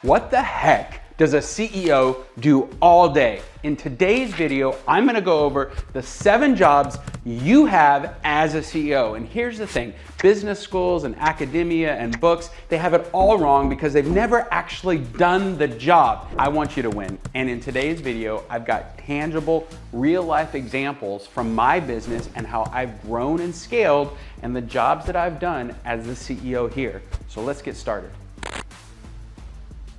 What the heck does a CEO do all day? In today's video, I'm gonna go over the 7 jobs you have as a CEO. And here's the thing, business schools and academia and books, they have it all wrong because they've never actually done the job. I want you to win. And in today's video, I've got tangible, real life examples from my business and how I've grown and scaled and the jobs that I've done as the CEO here. So let's get started.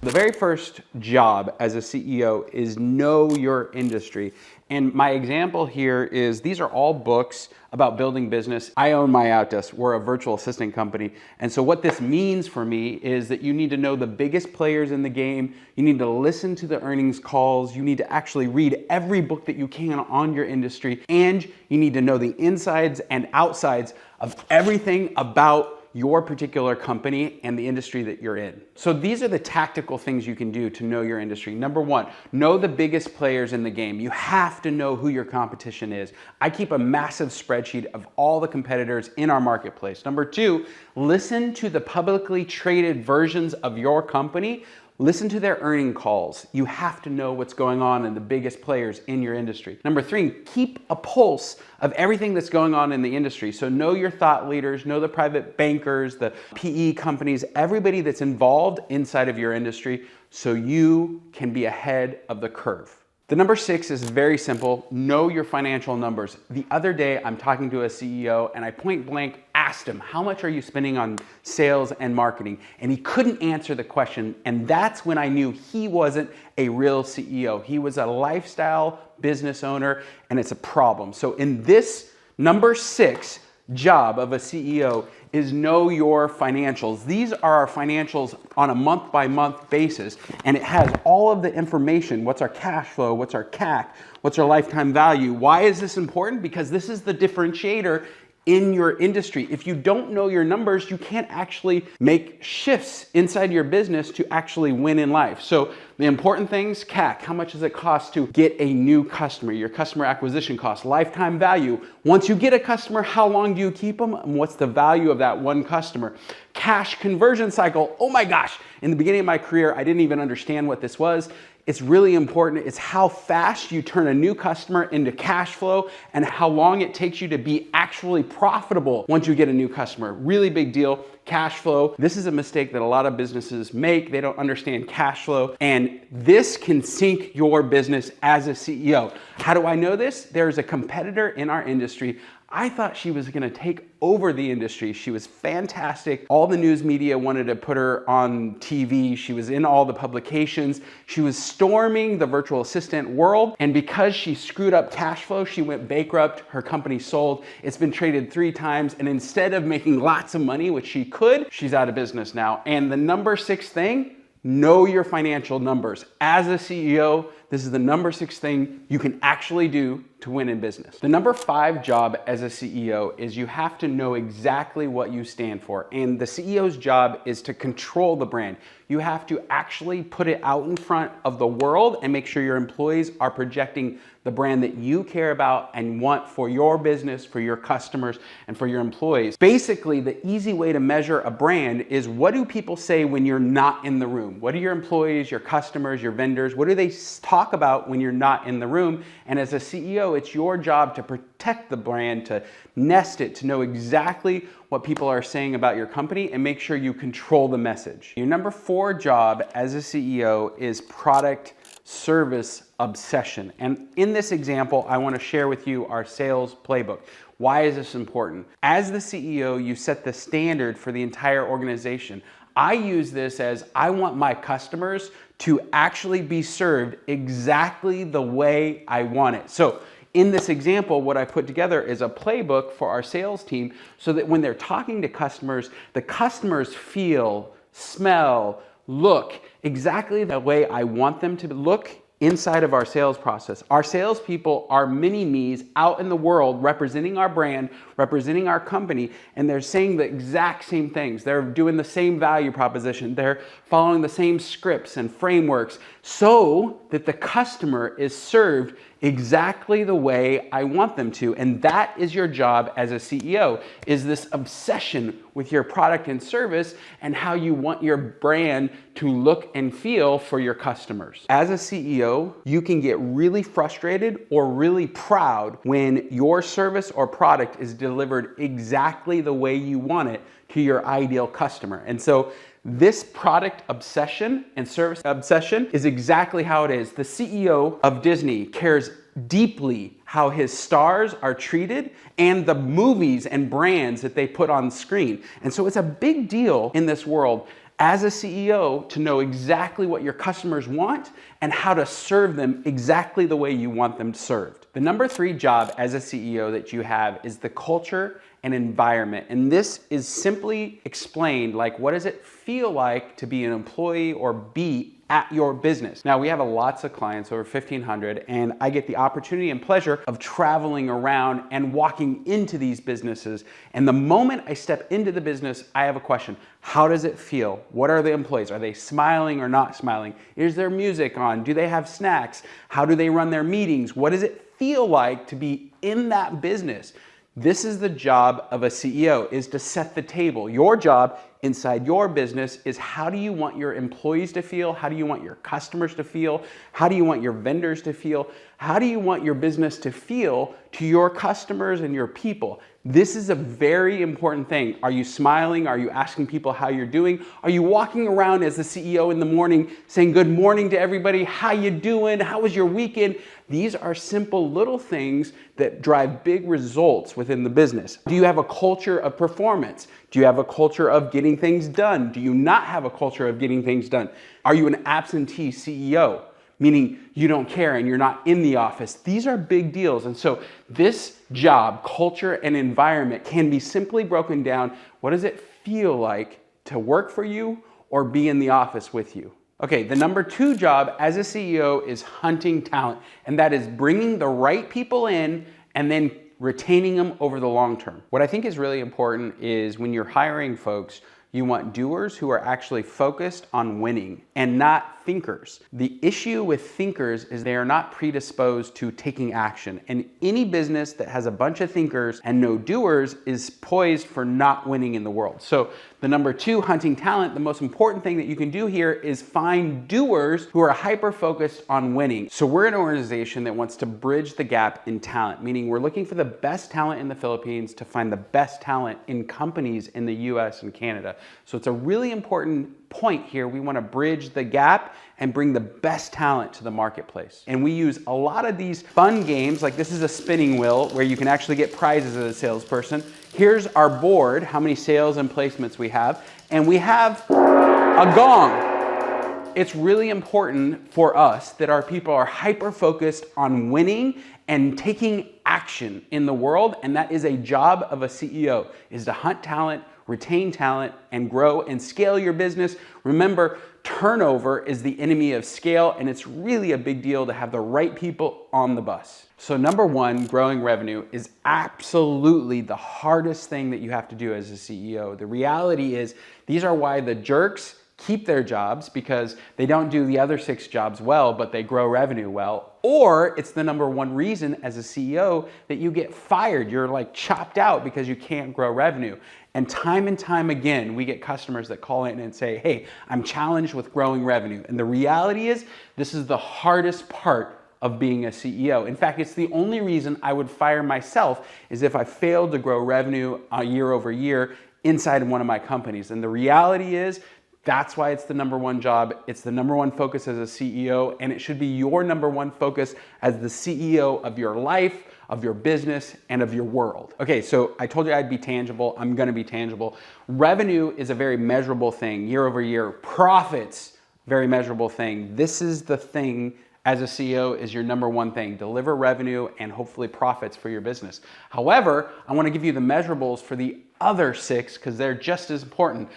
The very first job as a CEO is know your industry. And my example here is these are all books about building business. I own my Outdesk. We're a virtual assistant company. And so what this means for me is that you need to know the biggest players in the game. You need to listen to the earnings calls. You need to actually read every book that you can on your industry. And you need to know the insides and outsides of everything about your particular company and the industry that you're in. So these are the tactical things you can do to know your industry. Number 1, know the biggest players in the game. You have to know who your competition is. I keep a massive spreadsheet of all the competitors in our marketplace. Number 2, listen to the publicly traded versions of your company. Listen to their earning calls. You have to know what's going on in the biggest players in your industry. Number 3, keep a pulse of everything that's going on in the industry. So know your thought leaders, know the private bankers, the PE companies, everybody that's involved inside of your industry so you can be ahead of the curve. The number 6 is very simple. Know your financial numbers. The other day, I'm talking to a CEO and I point blank asked him, how much are you spending on sales and marketing? And he couldn't answer the question. And that's when I knew he wasn't a real CEO. He was a lifestyle business owner and it's a problem. So in this number 6 job of a CEO is know your financials. These are our financials on a month-by-month basis, and it has all of the information. What's our cash flow? What's our CAC? What's our lifetime value? Why is this important? Because this is the differentiator in your industry. If you don't know your numbers, you can't actually make shifts inside your business to actually win in life. So the important things, CAC, how much does it cost to get a new customer? Your customer acquisition cost, lifetime value. Once you get a customer, how long do you keep them? And what's the value of that one customer? Cash conversion cycle. Oh my gosh. In the beginning of my career, I didn't even understand what this was. It's really important. It's how fast you turn a new customer into cash flow and how long it takes you to be actually profitable once you get a new customer. Really big deal. Cash flow. This is a mistake that a lot of businesses make. They don't understand cash flow, and this can sink your business as a CEO. How do I know this? There's a competitor in our industry. I thought she was going to take over the industry. She was fantastic. All the news media wanted to put her on TV. She was in all the publications. She was storming the virtual assistant world. And because she screwed up cash flow, she went bankrupt. Her company sold. It's been traded 3 times. And instead of making lots of money, which she could, she's out of business now. And the number 6 thing, know your financial numbers. As a CEO, this is the number 6 thing you can actually do to win in business. The number 5 job as a CEO is you have to know exactly what you stand for. And the CEO's job is to control the brand. You have to actually put it out in front of the world and make sure your employees are projecting the brand that you care about and want for your business, for your customers, and for your employees. Basically, the easy way to measure a brand is what do people say when you're not in the room? What do your employees, your customers, your vendors, what do they talk about when you're not in the room? And as a CEO, it's your job to protect the brand, to nest it, to know exactly what people are saying about your company and make sure you control the message. Your number 4 job as a CEO is product service obsession. And in this example, I want to share with you our sales playbook. Why is this important? As the CEO, you set the standard for the entire organization. I use this as I want my customers to actually be served exactly the way I want it. So in this example, what I put together is a playbook for our sales team so that when they're talking to customers, the customers feel, smell, look exactly the way I want them to look inside of our sales process. Our salespeople are mini me's out in the world representing our brand, representing our company, and they're saying the exact same things. They're doing the same value proposition. They're following the same scripts and frameworks so that the customer is served exactly the way I want them to. And that is your job as a CEO, is this obsession with your product and service and how you want your brand to look and feel for your customers. As a CEO, you can get really frustrated or really proud when your service or product is delivered exactly the way you want it to your ideal customer. And so this product obsession and service obsession is exactly how it is. The CEO of Disney cares deeply how his stars are treated and the movies and brands that they put on screen. And so it's a big deal in this world as a CEO to know exactly what your customers want and how to serve them exactly the way you want them served. The number 3 job as a CEO that you have is the culture and environment. And this is simply explained like, what does it feel like to be an employee or be at your business? Now, we have lots of clients, over 1,500, and I get the opportunity and pleasure of traveling around and walking into these businesses. And the moment I step into the business, I have a question. How does it feel? What are the employees? Are they smiling or not smiling? Is there music on? Do they have snacks? How do they run their meetings? What does it feel like to be in that business? This is the job of a CEO, is to set the table. Your job inside your business is how do you want your employees to feel? How do you want your customers to feel? How do you want your vendors to feel? How do you want your business to feel to your customers and your people? This is a very important thing. Are you smiling? Are you asking people how you're doing? Are you walking around as the CEO in the morning saying good morning to everybody? How you doing? How was your weekend? These are simple little things that drive big results within the business. Do you have a culture of performance? Do you have a culture of getting things done? Do you not have a culture of getting things done? Are you an absentee CEO? Meaning you don't care and you're not in the office. These are big deals. And so this job, culture, and environment can be simply broken down. What does it feel like to work for you or be in the office with you? Okay, the number 2 job as a CEO is hunting talent. And that is bringing the right people in and then retaining them over the long term. What I think is really important is when you're hiring folks, you want doers who are actually focused on winning and not thinkers. The issue with thinkers is they are not predisposed to taking action. And any business that has a bunch of thinkers and no doers is poised for not winning in the world. So the number 2, hunting talent, the most important thing that you can do here is find doers who are hyper-focused on winning. So we're an organization that wants to bridge the gap in talent, meaning we're looking for the best talent in the Philippines to find the best talent in companies in the US and Canada. So it's a really important point here. We want to bridge the gap and bring the best talent to the marketplace. And we use a lot of these fun games, like this is a spinning wheel where you can actually get prizes as a salesperson. Here's our board, how many sales and placements we have, and we have a gong. It's really important for us that our people are hyper-focused on winning and taking action in the world, and that is a job of a CEO, is to hunt talent, retain talent, and grow and scale your business. Remember, turnover is the enemy of scale, and it's really a big deal to have the right people on the bus. So number 1, growing revenue is absolutely the hardest thing that you have to do as a CEO. The reality is these are why the jerks keep their jobs, because they don't do the other 6 jobs well, but they grow revenue well. Or it's the number 1 reason as a CEO that you get fired. You're like chopped out because you can't grow revenue. And time again, we get customers that call in and say, hey, I'm challenged with growing revenue. And the reality is this is the hardest part of being a CEO. In fact, it's the only reason I would fire myself is if I failed to grow revenue year over year inside of one of my companies. And the reality is that's why it's the number 1 job. It's the number 1 focus as a CEO, and it should be your number 1 focus as the CEO of your life, of your business, and of your world. Okay, so I told you I'd be tangible. I'm gonna be tangible. Revenue is a very measurable thing, year over year. Profits, very measurable thing. This is the thing as a CEO is your number 1 thing. Deliver revenue and hopefully profits for your business. However, I wanna give you the measurables for the other 6 because they're just as important.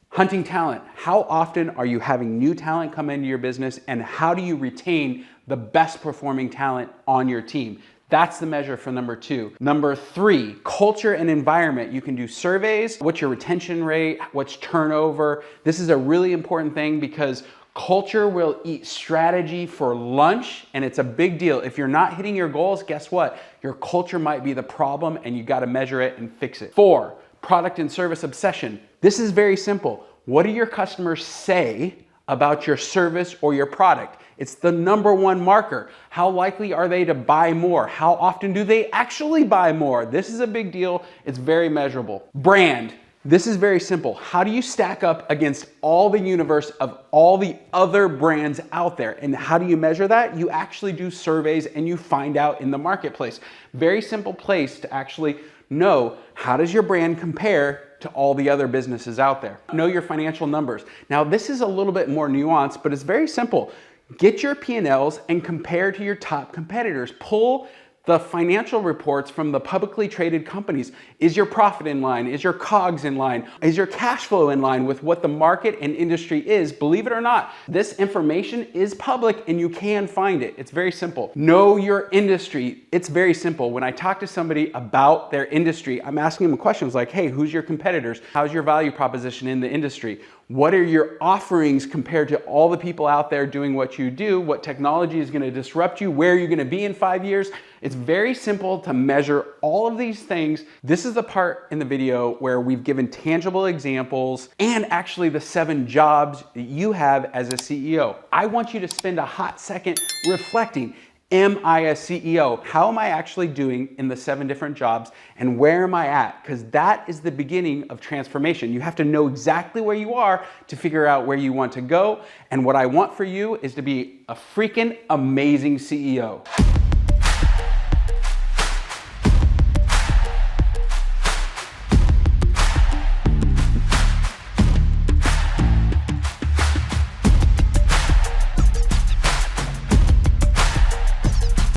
Hunting talent. How often are you having new talent come into your business, and how do you retain the best performing talent on your team? That's the measure for number 2. Number 3, culture and environment. You can do surveys. What's your retention rate? What's turnover? This is a really important thing because Culture will eat strategy for lunch, and it's a big deal. If you're not hitting your goals, guess what? Your culture might be the problem, and you gotta measure it and fix it. 4, product and service obsession. This is very simple. What do your customers say about your service or your product? It's the #1 marker. How likely are they to buy more? How often do they actually buy more? This is a big deal. It's very measurable. Brand. This is very simple. How do you stack up against all the universe of all the other brands out there? And how do you measure that? You actually do surveys and you find out in the marketplace. Very simple place to actually know, how does your brand compare to all the other businesses out there? Know your financial numbers. Now, this is a little bit more nuanced, but it's very simple. Get your P&Ls and compare to your top competitors. Pull the financial reports from the publicly traded companies. Is your profit in line? Is your COGS in line? Is your cash flow in line with what the market and industry is? Believe it or not, this information is public and you can find it. It's very simple. Know your industry. It's very simple. When I talk to somebody about their industry, I'm asking them questions like, hey, who's your competitors? How's your value proposition in the industry? What are your offerings compared to all the people out there doing what you do? What technology is going to disrupt you? Where are you going to be in 5 years? It's very simple to measure all of these things. This is the part in the video where we've given tangible examples and actually the 7 jobs that you have as a CEO. I want you to spend a hot second reflecting. Am I a CEO? How am I actually doing in the 7 different jobs, and where am I at? Because that is the beginning of transformation. You have to know exactly where you are to figure out where you want to go. And what I want for you is to be a freaking amazing CEO.